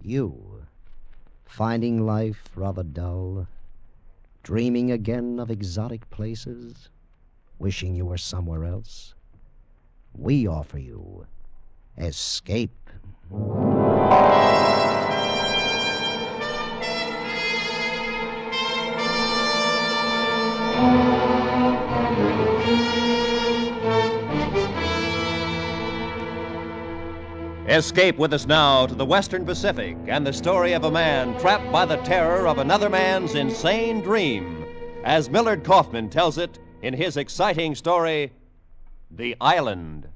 You, finding life rather dull, dreaming again of exotic places, wishing you were somewhere else? We offer you escape. Escape with us now to the Western Pacific and the story of a man trapped by the terror of another man's insane dream, as Millard Kaufman tells it in his exciting story, The Island.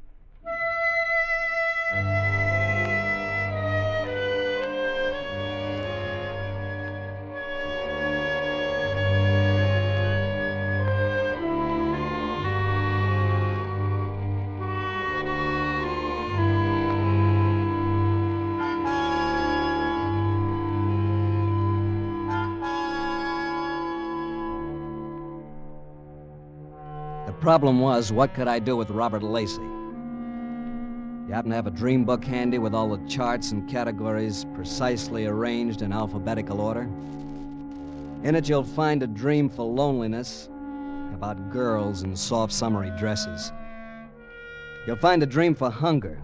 The problem was, what could I do with Robert Lacey? You happen to have a dream book handy with all the charts and categories precisely arranged in alphabetical order? In it, you'll find a dream for loneliness about girls in soft summery dresses. You'll find a dream for hunger,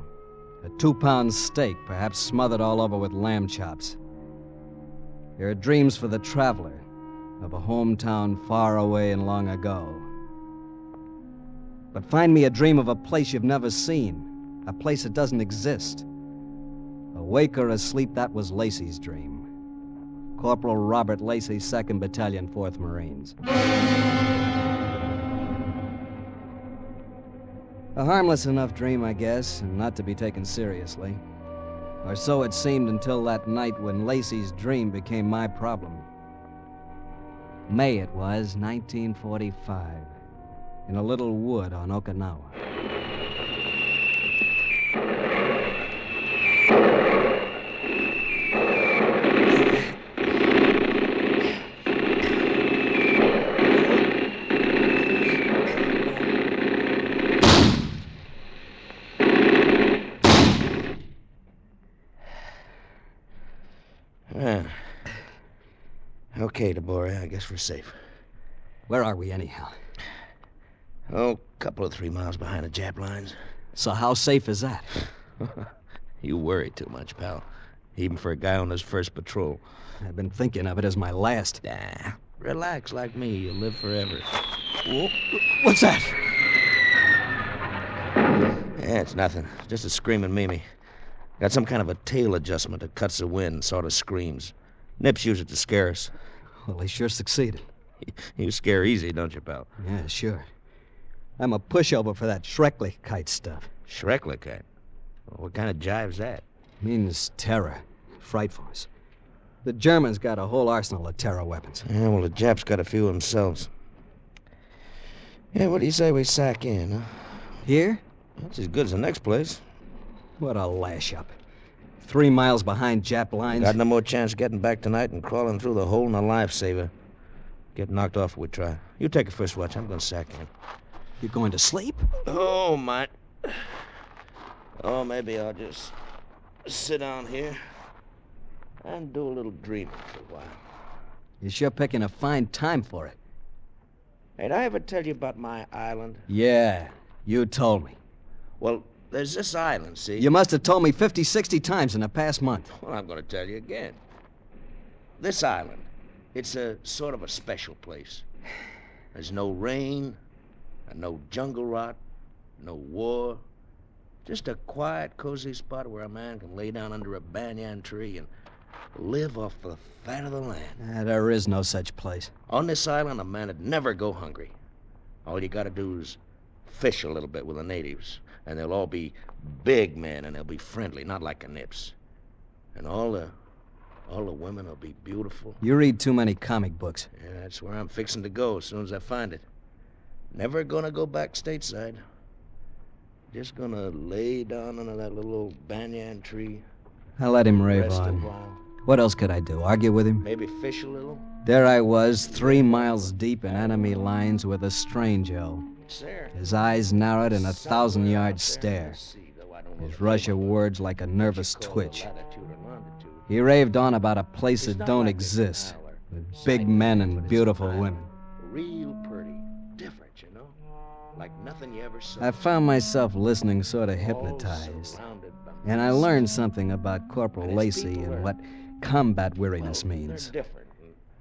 a 2-pound steak, perhaps smothered all over with lamb chops. There are dreams for the traveler of a hometown far away and long ago. But find me a dream of a place you've never seen, a place that doesn't exist. Awake or asleep, that was Lacey's dream. Corporal Robert Lacey, 2nd Battalion, 4th Marines. A harmless enough dream, I guess, and not to be taken seriously. Or so it seemed until that night when Lacey's dream became my problem. May it was, 1945. In a little wood on Okinawa. Okay, DeBoer, I guess we're safe. Where are we, anyhow? Oh, a couple of 3 miles behind the Jap lines. So how safe is that? You worry too much, pal. Even for a guy on his first patrol. I've been thinking of it as my last. Nah, relax like me. You'll live forever. Whoa. What's that? Yeah, it's nothing. Just a screaming Mimi. Got some kind of a tail adjustment that cuts the wind and sort of screams. Nips use it to scare us. Well, they sure succeeded. You scare easy, don't you, pal? Yeah, sure. I'm a pushover for that Schrecklichkeit stuff. Schrecklichkeit? Well, what kind of jive's that? Means terror. Frightfulness. The Germans got a whole arsenal of terror weapons. Yeah, well, the Japs got a few themselves. Yeah, what do you say we sack in, huh? Here? That's as good as the next place. What a lash-up. 3 miles behind Jap lines. Got no more chance getting back tonight than crawling through the hole in a lifesaver. Get knocked off if we try. You take a first watch. I'm going to sack in. You going to sleep? Oh, my. Oh, maybe I'll just sit down here and do a little dreaming for a while. You're sure picking a fine time for it. Hey, did I ever tell you about my island? Yeah, you told me. Well, there's this island, see? You must have told me 50, 60 times in the past month. Well, I'm going to tell you again. This island, it's a sort of a special place. There's no rain, and no jungle rot, no war. Just a quiet, cozy spot where a man can lay down under a banyan tree and live off the fat of the land. There is no such place. On this island, a man would never go hungry. All you got to do is fish a little bit with the natives, and they'll all be big men, and they'll be friendly, not like the Nips. And all the women will be beautiful. You read too many comic books. Yeah, that's where I'm fixing to go as soon as I find it. Never gonna go back stateside. Just gonna lay down under that little old banyan tree. I let him rave Rest on. a while. What else could I do? Argue with him? Maybe fish a little. There I was, 3 miles deep in enemy lines with a stranger. It's there. His eyes narrowed in a 1,000-yard stare. His rush of words like a nervous twitch. He raved on about a place It's that not don't like exist, Big Al or with big Simon, men but and it's beautiful an women. island. Real pretty. Different, you know? Like nothing you ever saw. I found myself listening sort of All hypnotized. surrounded by And I peace. learned something about Corporal And his Lacey people and are- what combat weariness Well, means. They're different.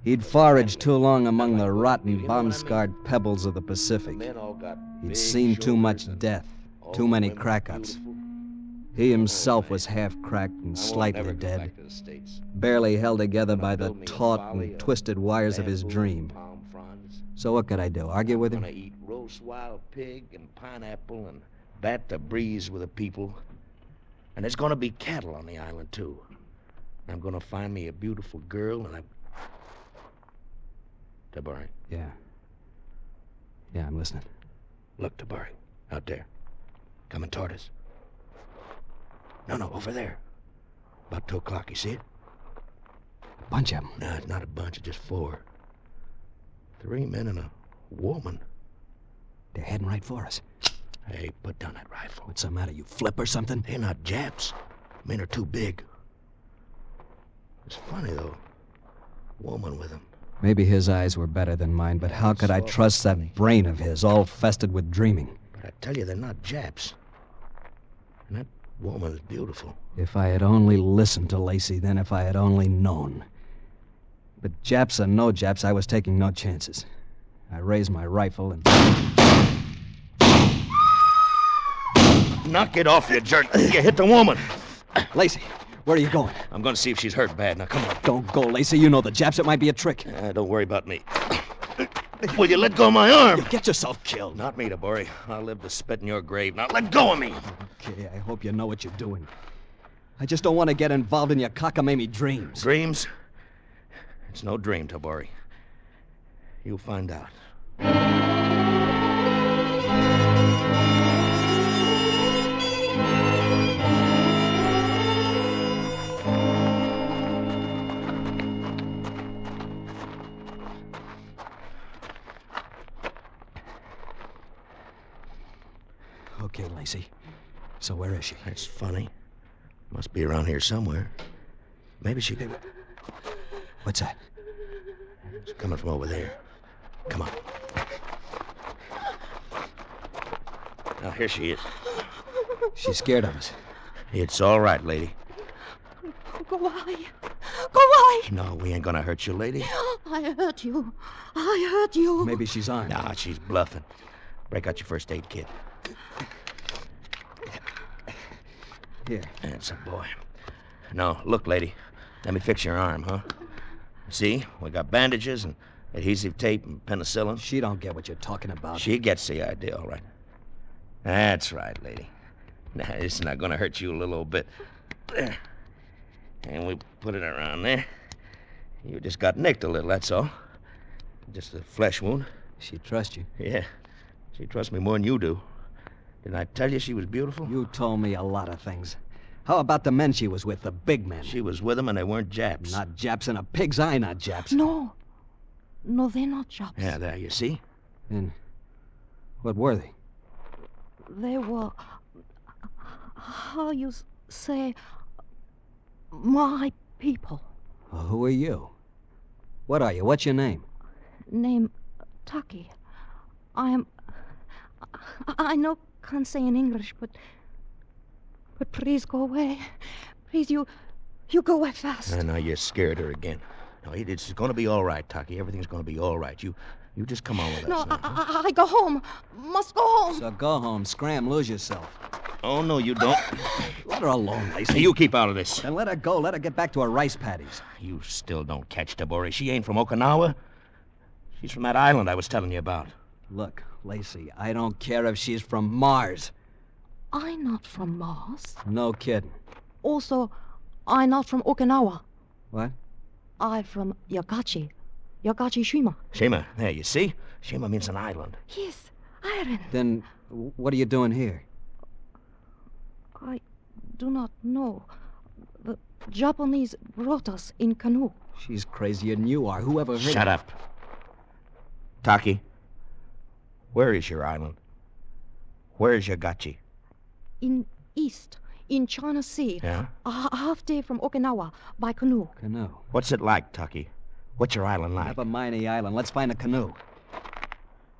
He'd foraged too long among Not the like we rotten, do, you know what I mean? bomb-scarred pebbles of the The Pacific. men all got He'd big seen too much shoulders and death, all too the many women crack-ups. beautiful. He himself man. was half-cracked and I won't slightly never go dead, back to the States. barely held together Gonna by the build me a taut folly, and a twisted wires of his bamboo, dream. palm fronds. So what could I do, argue with I'm him? gonna eat roast wild pig and pineapple and bat the breeze with the people. And there's gonna be cattle on the island, too. I'm gonna find me a beautiful girl and I'm... Tabari, Yeah. Yeah, I'm listening. look, Tabari, out there. Coming toward us. No, over there. About 2 o'clock, you see it? A bunch of them. No, it's not a bunch, it's just 4. 3 men and a woman. They're heading right for us. Hey, put down that rifle. What's the matter, you flip or something? They're not Japs. Men are too big. It's funny, though. Woman with them. Maybe his eyes were better than mine, but how could I trust that brain of his, all festered with dreaming? But I tell you, they're not Japs. And that woman is beautiful. If I had only listened to Lacey then, if I had only known. But Japs or no Japs, I was taking no chances. I raised my rifle and... Knock it off, you jerk. You hit the woman. Lacey, where are you going? I'm going to see if she's hurt bad. Now, come on. Don't go, Lacey. You know the Japs. It might be a trick. Don't worry about me. Will you let go of my arm? You'll get yourself killed. Not me, Tabori. I'll live to spit in your grave. Now, let go of me. Okay, I hope you know what you're doing. I just don't want to get involved in your cockamamie dreams. Dreams? It's no dream, Tabori. You'll find out. Okay, Lacey. So where is she? That's funny. Must be around here somewhere. Maybe she... What's that? It's coming from over there. Come on. Now, here she is. She's scared of us. It's all right, lady. Go away. Go away. No, we ain't gonna hurt you, lady. I hurt you. I hurt you. Maybe she's armed. Nah, she's bluffing. Break out your first aid kit. Here. That's a boy. No, look, lady. Let me fix your arm, huh? See? We got bandages and adhesive tape and penicillin. She don't get what you're talking about. She gets the idea, all right. That's right, lady. Now, this is not going to hurt you a little old bit. There. And we put it around there. You just got nicked a little, that's all. Just a flesh wound. She trusts you. Yeah. She trusts me more than you do. Didn't I tell you she was beautiful? You told me a lot of things. How about the men she was with, the big men? She was with them and they weren't Japs. Not Japs in a pig's eye, not Japs. No. No, they're not Japs. Yeah, there, you see? And what were they? They were, how you say, my people. Well, who are you? What are you? What's your name? Name Taki. I know can't say in English, but please go away. Please, you go away fast. Now you scared her again. No, it's going to be all right, Taki. Everything's going to be all right. You just come on with No, us now. I go home. Must go home. So go home, scram, lose yourself. Oh, no, you don't. Let her alone, Lacey. Hey, you keep out of this. Then let her go. Let her get back to her rice paddies. You still don't catch Tabori. She ain't from Okinawa. She's from that island I was telling you about. Look, Lacey, I don't care if she's from Mars. I'm not from Mars. No kidding. Also, I'm not from Okinawa. What? I'm from Yagachi. Yagachi Shima. Shima, there, you see? Shima means an island. Yes, island. Then what are you doing here? I do not know. The Japanese brought us in canoe. She's crazier than you are. Whoever heard... Shut up. Taki, where is your island? Where is Yagachi? In east, in China Sea. Yeah? A half day from Okinawa by canoe. Canoe. What's it like, Tucky? What's your island like? Never mind the island. Let's find a canoe.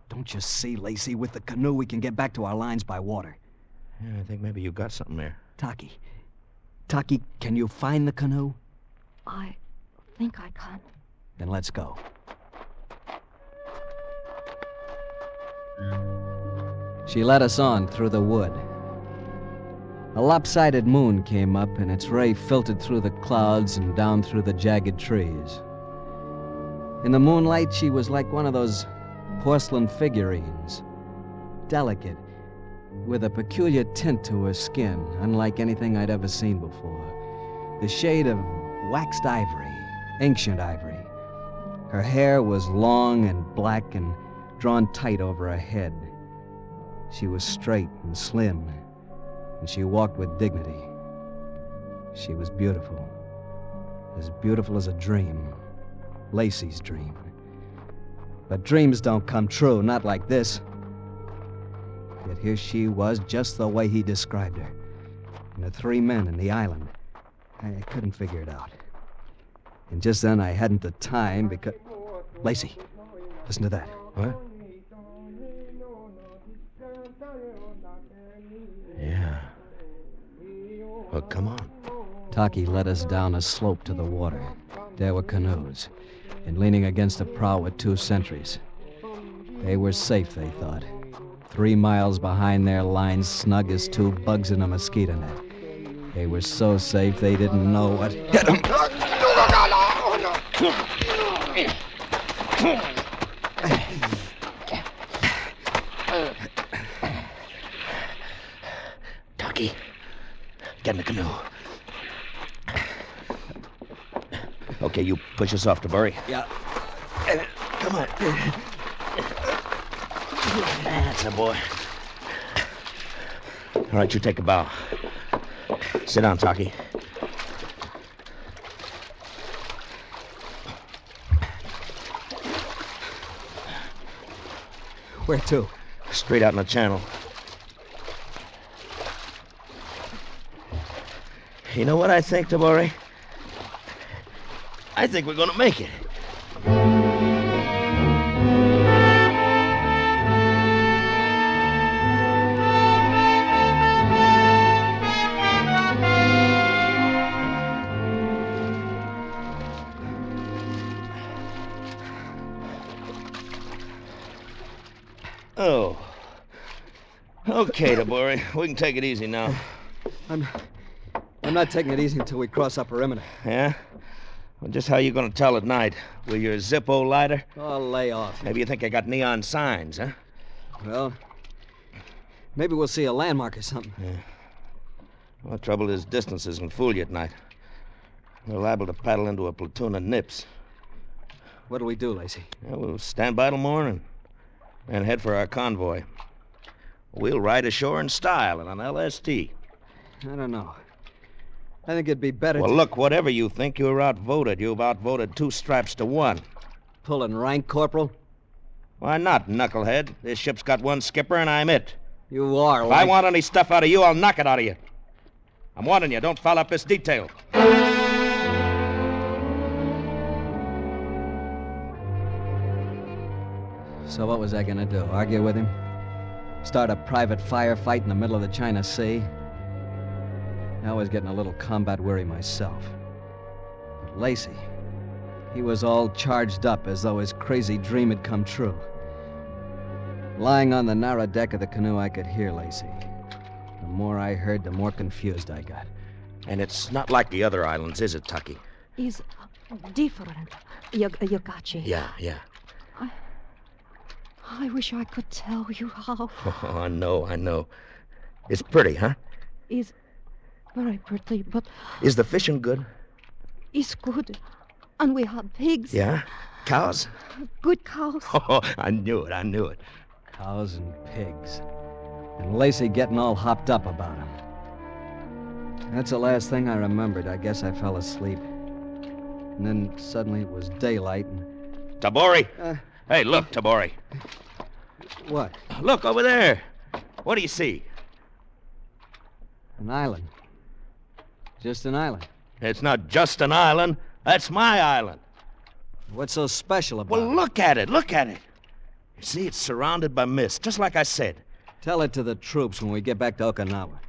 Don't you see, Lacey? With the canoe, we can get back to our lines by water. Yeah, I think maybe you got something there. Taki, can you find the canoe? I think I can. Then let's go. She led us on through the wood. A lopsided moon came up, and its ray filtered through the clouds and down through the jagged trees. In the moonlight, she was like one of those porcelain figurines. Delicate, with a peculiar tint to her skin, unlike anything I'd ever seen before. The shade of waxed ivory, ancient ivory. Her hair was long and black and drawn tight over her head. She was straight and slim, and she walked with dignity. She was beautiful as a dream, Lacey's dream. But dreams don't come true, not like this. Yet here she was, just the way he described her. And the three men in the island. I couldn't figure it out. And just then I hadn't the time because... Lacey, listen to that. What? Yeah. Well, come on. Taki led us down a slope to the water. There were canoes, and leaning against the prow were two sentries. They were safe, they thought. 3 miles behind their lines, snug as 2 bugs in a mosquito net. They were so safe they didn't know what hit them. Tucky, get in the canoe. Okay, you push us off to Burry. Yeah. Come on. That's a boy. All right, you take a bow. Sit down, Taki. Where to? Straight out in the channel. You know what I think, Tabori? I think we're going to make it. Oh. Okay, Tabori. We can take it easy now. I'm not taking it easy until we cross our perimeter. Yeah? Well, just how you going to tell at night? With your Zippo lighter? Oh, lay off. Maybe you think I got neon signs, huh? Well, maybe we'll see a landmark or something. Yeah. Well, the trouble is distances can fool you at night. We're liable to paddle into a platoon of nips. What'll we do, Lacey? Yeah, we'll stand by till morning and head for our convoy. We'll ride ashore in style and on LST. I don't know. I think it'd be better Well, to... look, whatever you think, you're outvoted. You've outvoted 2 straps to 1. Pulling rank, Corporal? Why not, knucklehead? This ship's got 1 skipper, and I'm it. You are, If I want any stuff out of you, I'll knock it out of you. I'm warning you, don't foul up this detail. So what was I gonna do? Argue with him? Start a private firefight in the middle of the China Sea? I was getting a little combat weary myself. But Lacey, he was all charged up as though his crazy dream had come true. Lying on the narrow deck of the canoe, I could hear Lacey. The more I heard, the more confused I got. And it's not like the other islands, is it, Tucky? Is different. Yagachi. Yeah. I wish I could tell you how. Oh, I know. It's pretty, huh? Is very pretty, but Is the fishing good? it's good. And we have pigs. Yeah? Cows? Good cows. Oh, I knew it. Cows and pigs. And Lacey getting all hopped up about them. That's the last thing I remembered. I guess I fell asleep. And then suddenly it was daylight and... Tabori! Hey, look, Tabori. What? Look over there. What do you see? An island. Just an island. It's not just an island. That's my island. What's so special about Well, it? look at it. Look at it. You see, it's surrounded by mist, just like I said. Tell it to the troops when we get back to Okinawa.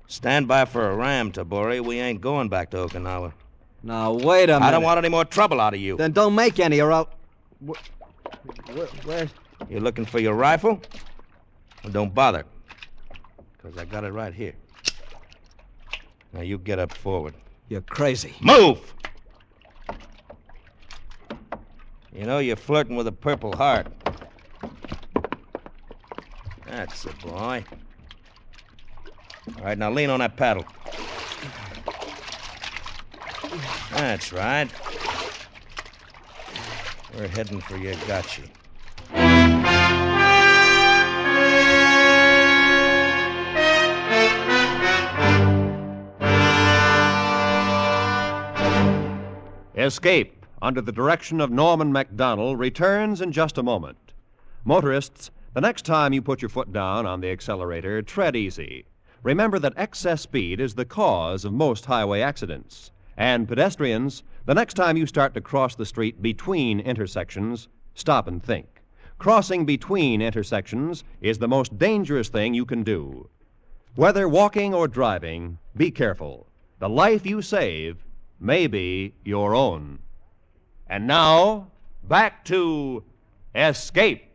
Stand by for a ram, Tabori. We ain't going back to Okinawa. Now, wait a minute. I don't want any more trouble out of you. Then don't make any or I'll... Where? You looking for your rifle? Well, don't bother, because I got it right here. Now, you get up forward. You're crazy. Move! You know you're flirting with a Purple Heart. That's the boy. All right, now lean on that paddle. That's right. We're heading for Yagachi. Escape, under the direction of Norman MacDonald, returns in just a moment. Motorists, the next time you put your foot down on the accelerator, tread easy. Remember that excess speed is the cause of most highway accidents. And pedestrians, the next time you start to cross the street between intersections, stop and think. Crossing between intersections is the most dangerous thing you can do. Whether walking or driving, be careful. The life you save may be your own. And now, back to Escape.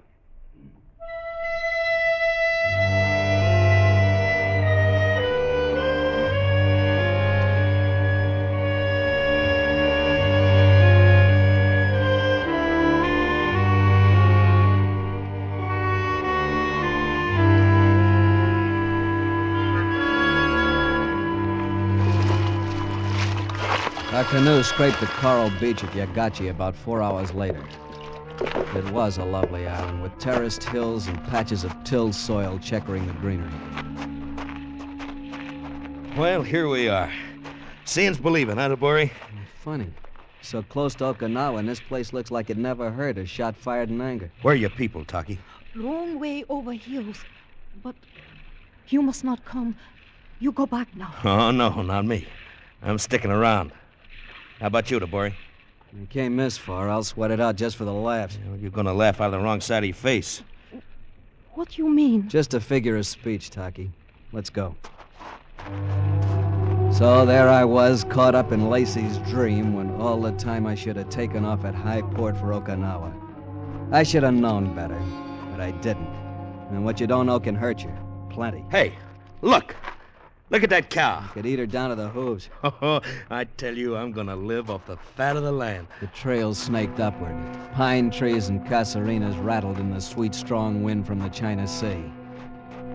Our canoe scraped the coral beach at Yagachi about 4 hours later. It was a lovely island with terraced hills and patches of tilled soil checkering the greenery. Well, here we are. Seeing's believing, huh, Tabori? Funny. So close to Okinawa, and this place looks like it never heard a shot fired in anger. Where are your people, Taki? Long way over hills. But you must not come. You go back now. Oh, no, not me. I'm sticking around. How about you, Tabori? You can't miss far. I'll sweat it out just for the laughs. Well, you're going to laugh out of the wrong side of your face. What do you mean? Just a figure of speech, Taki. Let's go. So there I was, caught up in Lacey's dream when all the time I should have taken off at high port for Okinawa. I should have known better, but I didn't. And what you don't know can hurt you. Plenty. Hey, look! Look at that cow. Could eat her down to the hooves. I tell you, I'm going to live off the fat of the land. The trail snaked upward. Pine trees and casuarinas rattled in the sweet, strong wind from the China Sea.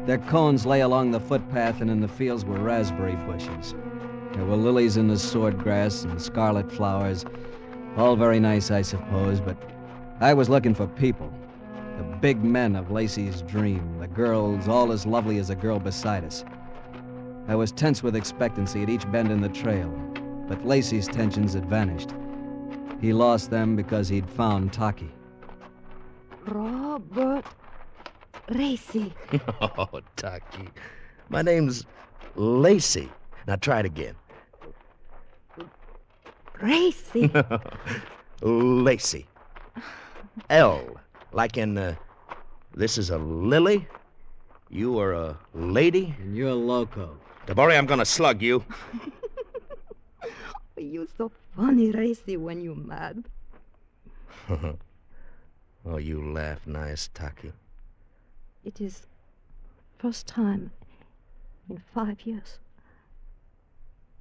Their cones lay along the footpath, and in the fields were raspberry bushes. There were lilies in the swordgrass and scarlet flowers. All very nice, I suppose, but I was looking for people. The big men of Lacey's dream. The girls all as lovely as the girl beside us. I was tense with expectancy at each bend in the trail, but Lacey's tensions had vanished. He lost them because he'd found Taki. Robert Racy. Oh, Taki. My name's Lacey. Now try it again. Racy. Lacey. L. Like in, this is a lily. You are a lady. And you're loco. Tabori, I'm gonna slug you. You're so funny, Racy, when you're mad. Oh, you laugh nice, Taki. It is first time in 5 years.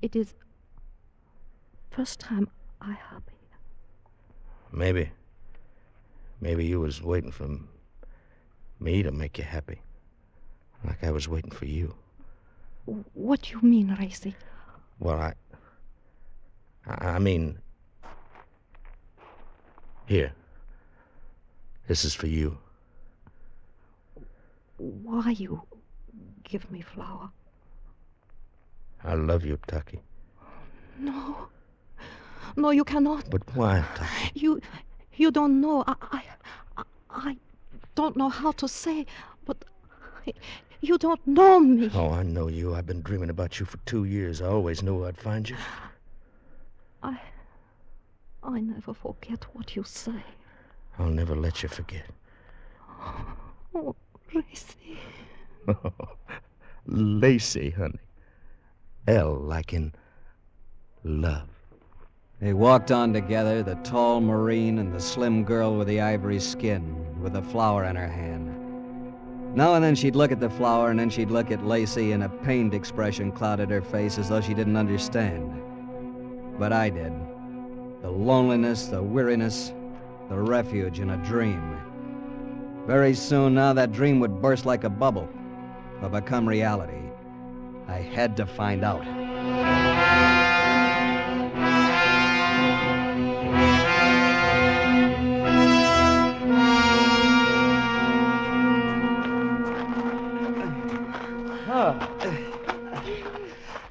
It is first time I happy. Maybe you was waiting for me to make you happy. Like I was waiting for you. What do you mean, Racy? Well, I mean... Here. This is for you. Why you give me flower? I love you, Taki. No. No, you cannot. But why, Taki? You don't know. I don't know how to say, but You don't know me. Oh, I know you. I've been dreaming about you for 2 years. I always knew I'd find you. I never forget what you say. I'll never let you forget. Oh, Lacey. Lacey, honey. L like in love. They walked on together, the tall Marine and the slim girl with the ivory skin, with a flower in her hand. Now and then she'd look at the flower, and then she'd look at Lacey, and a pained expression clouded her face as though she didn't understand. But I did. The loneliness, the weariness, the refuge in a dream. Very soon now that dream would burst like a bubble, or become reality. I had to find out.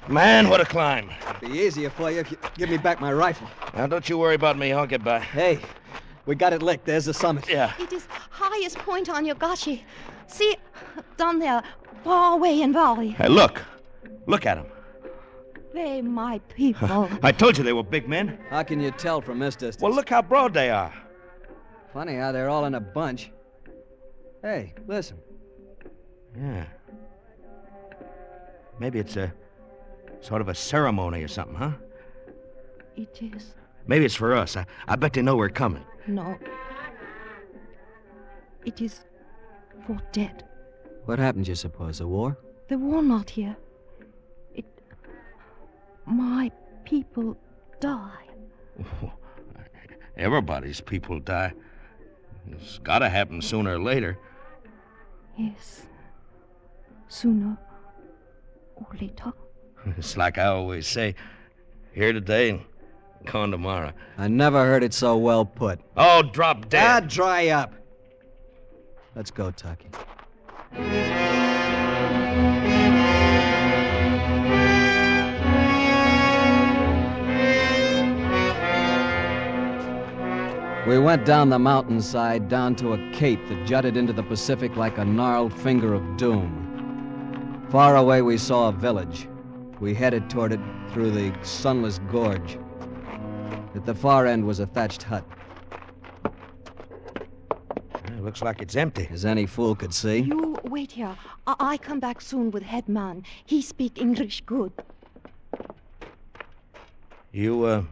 Man, what a climb. It'd be easier for you if you give me back my rifle. Now, don't you worry about me. I'll get by. Hey, we got it licked. There's the summit. Yeah. It is highest point on Yogashi. See, down there, far away in valley. Hey, look. Look at them. They my people. I told you they were big men. How can you tell from this distance? Well, look how broad they are. Funny how they're all in a bunch. Hey, listen. Yeah. Maybe it's a sort of a ceremony or something, huh? It is. Maybe it's for us. I bet they know we're coming. No. It is for dead. What happened, you suppose? A war? The war not here. My people die. Everybody's people die. It's got to happen sooner or later. Yes. Sooner or later. It's like I always say, here today and gone tomorrow. I never heard it so well put. Oh, drop dead. Dry up. Let's go, Taki. We went down the mountainside, down to a cape that jutted into the Pacific like a gnarled finger of doom. Far away, we saw a village. We headed toward it through the sunless gorge. At the far end was a thatched hut. It looks like it's empty. As any fool could see. You wait here. I come back soon with head man. He speak English good. You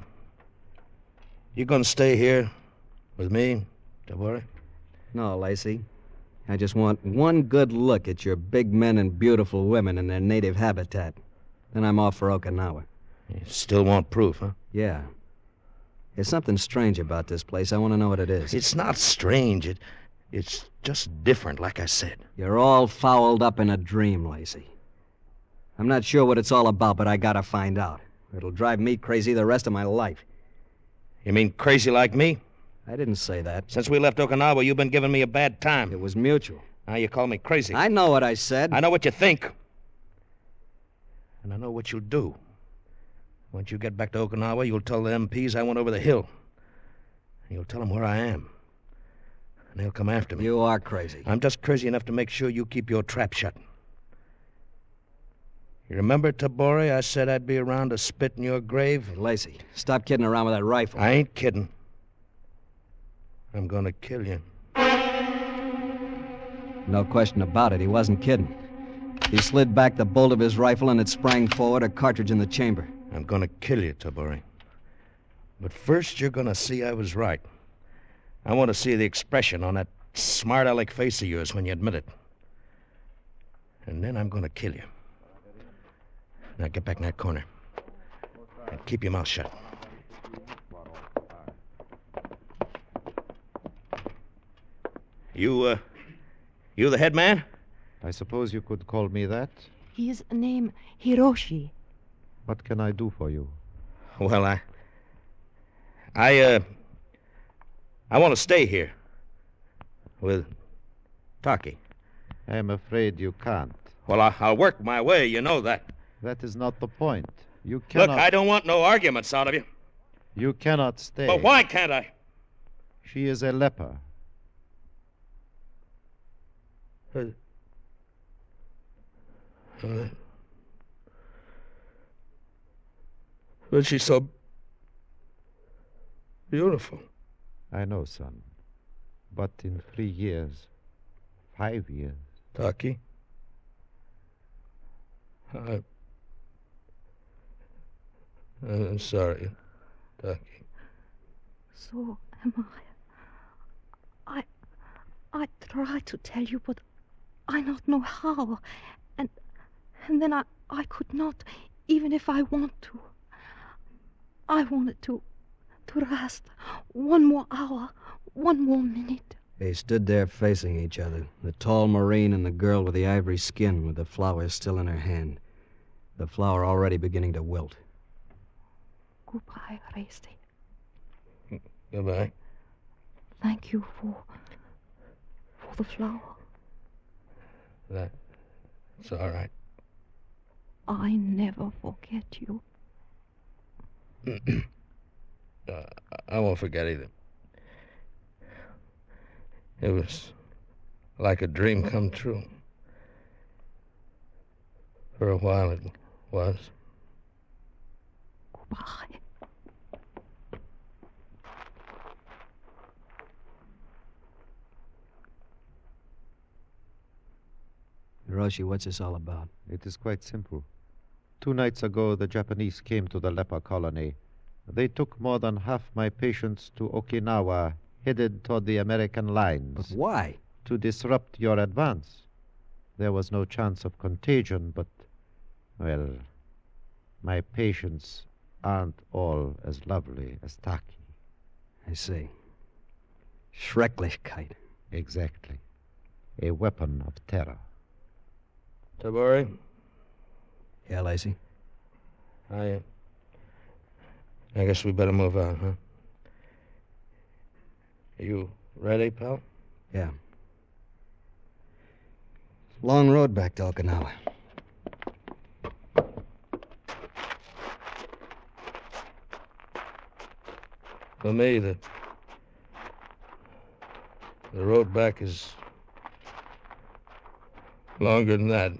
gonna stay here with me, Tabori? No, Lacey. I just want one good look at your big men and beautiful women in their native habitat. Then I'm off for Okinawa. You still want proof, huh? Yeah. There's something strange about this place. I want to know what it is. It's not strange. It's just different, like I said. You're all fouled up in a dream, Lacey. I'm not sure what it's all about, but I gotta find out. It'll drive me crazy the rest of my life. You mean crazy like me? I didn't say that. Since we left Okinawa, you've been giving me a bad time. It was mutual. Now you call me crazy. I know what I said. I know what you think. And I know what you'll do. Once you get back to Okinawa, you'll tell the MPs I went over the hill. And you'll tell them where I am. And they'll come after me. You are crazy. I'm just crazy enough to make sure you keep your trap shut. You remember, Tabori, I said I'd be around to spit in your grave? Hey, Lacey, stop kidding around with that rifle. I ain't kidding. I'm gonna kill you. No question about it. He wasn't kidding. He slid back the bolt of his rifle and it sprang forward, a cartridge in the chamber. I'm gonna kill you, Tabori. But first, you're gonna see I was right. I want to see the expression on that smart aleck face of yours when you admit it. And then I'm gonna kill you. Now get back in that corner. And keep your mouth shut. You the head man? I suppose you could call me that. His name Hiroshi. What can I do for you? Well, I want to stay here. With Taki. I am afraid you can't. Well, I'll work my way, you know that. That is not the point. You cannot... Look, I don't want no arguments out of you. You cannot stay. But why can't I? She is a leper. But she's so beautiful. I know, son. But in 3 years, 5 years... Taki? I'm sorry, Taki. So am I. I try to tell you, but I not know how. And then I could not, even if I want to. I wanted to rest 1 more hour, 1 more minute. They stood there facing each other, the tall Marine and the girl with the ivory skin with the flower still in her hand, the flower already beginning to wilt. Goodbye, Crazy. Goodbye. Thank you for the flower. That's all right. I never forget you. I won't forget either. It was like a dream come true. For a while it was. Goodbye. Hiroshi, what's this all about? It is quite simple. 2 nights ago, the Japanese came to the leper colony. They took more than half my patients to Okinawa, headed toward the American lines. But why? To disrupt your advance. There was no chance of contagion, but, well, my patients aren't all as lovely as Taki. I see. Schrecklichkeit. Exactly. A weapon of terror. Tabori? Yeah, Lacey? I guess we better move on, huh? Are you ready, pal? Yeah. Long road back to Okinawa. For me, the road back is longer than that.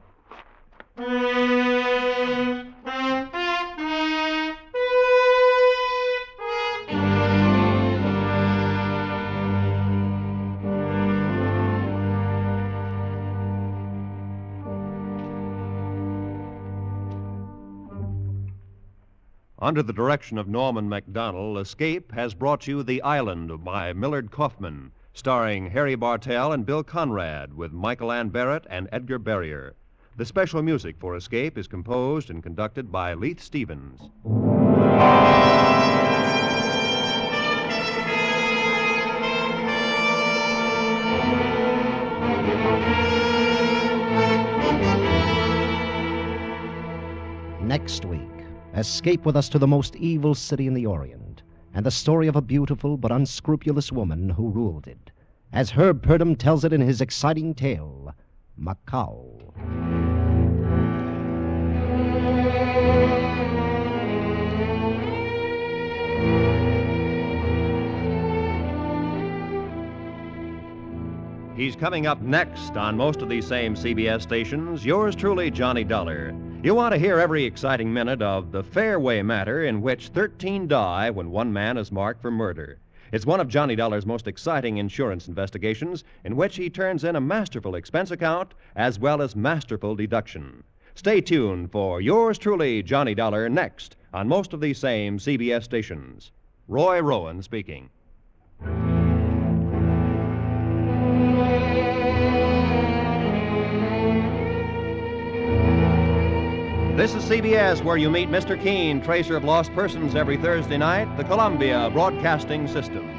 Under the direction of Norman MacDonald, Escape has brought you The Island by Millard Kaufman, starring Harry Bartell and Bill Conrad, with Michael Ann Barrett and Edgar Barrier. The special music for Escape is composed and conducted by Leith Stevens. Next week, escape with us to the most evil city in the Orient, and the story of a beautiful but unscrupulous woman who ruled it, as Herb Purdom tells it in his exciting tale, Macau. He's coming up next on most of these same CBS stations. Yours truly, Johnny Dollar. You want to hear every exciting minute of the Fairway matter in which 13 die when 1 man is marked for murder. It's one of Johnny Dollar's most exciting insurance investigations in which he turns in a masterful expense account as well as masterful deduction. Stay tuned for Yours truly, Johnny Dollar, next on most of these same CBS stations. Roy Rowan speaking. This is CBS, where you meet Mr. Keene, tracer of lost persons, every Thursday night, the Columbia Broadcasting System.